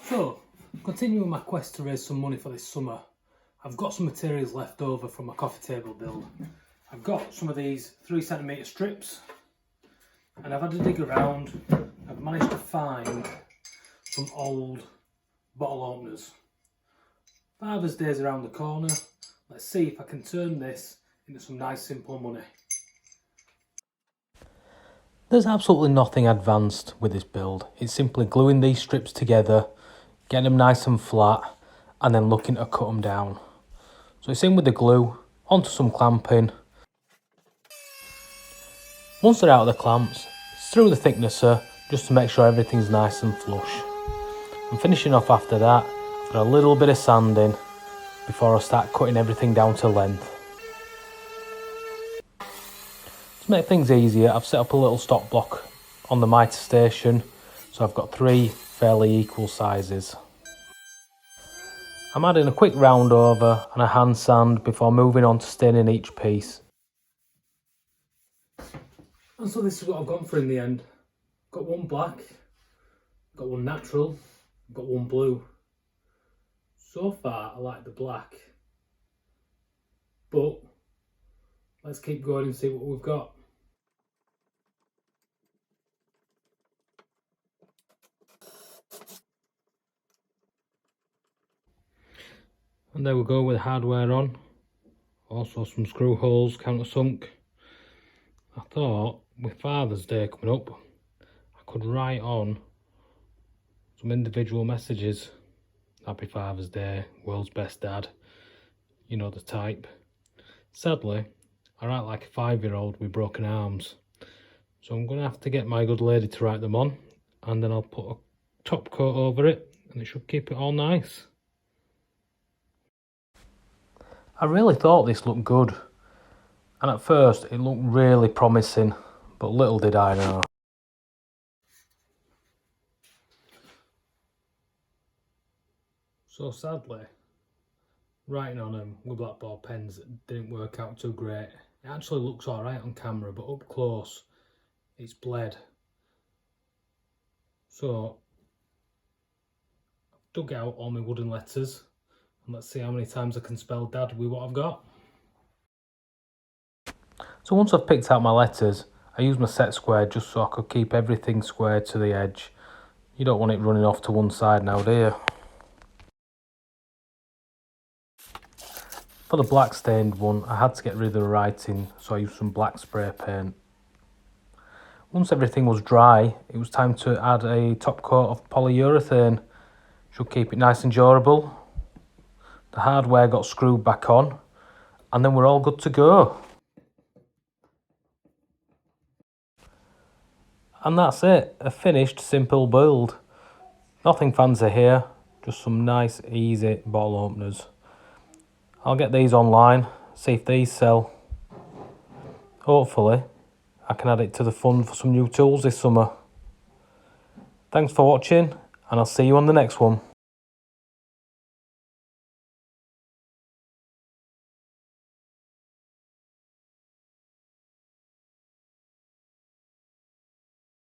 So, continuing my quest to raise some money for this summer, I've got some materials left over from my coffee table build. I've got some of these 3cm strips, and I've had to dig around. I've managed to find some old bottle openers. Father's Day's around the corner. Let's see if I can turn this into some nice simple money. There's absolutely nothing advanced with this build. It's simply gluing these strips together, getting them nice and flat, and then looking to cut them down. So it's in with the glue, onto some clamping. Once they're out of the clamps, it's through the thicknesser just to make sure everything's nice and flush. And finishing off after that for a little bit of sanding before I start cutting everything down to length. To make things easier, I've set up a little stop block on the mitre station, so I've got 3 fairly equal sizes. I'm adding a quick round over and a hand sand before moving on to staining each piece. And so this is what I've gone for in the end. Got one black, got one natural, got one blue. So far I like the black, but let's keep going and see what we've got. And there we go with the hardware on. Also some screw holes countersunk. I thought with Father's Day coming up, I could write on some individual messages. Happy Father's Day, world's best dad. You know the type. Sadly, I write like a 5-year-old with broken arms. So I'm going to have to get my good lady to write them on, and then I'll put a top coat over it and it should keep it all nice. I really thought this looked good, and at first it looked really promising, but little did I know. So sadly, writing on them with blackboard pens didn't work out too great. It actually looks alright on camera, but up close it's bled. So I've dug out all my wooden letters, and let's see how many times I can spell dad with what I've got. So once I've picked out my letters, I used my set square just so I could keep everything square to the edge. You don't want it running off to one side now, do you? For the black stained one, I had to get rid of the writing, so I used some black spray paint. Once everything was dry, it was time to add a top coat of polyurethane. Should keep it nice and durable. The hardware got screwed back on, and then we're all good to go. And that's it, a finished simple build. Nothing fancy here, just some nice easy bottle openers. I'll get these online, see if these sell. Hopefully, I can add it to the fund for some new tools this summer. Thanks for watching, and I'll see you on the next one.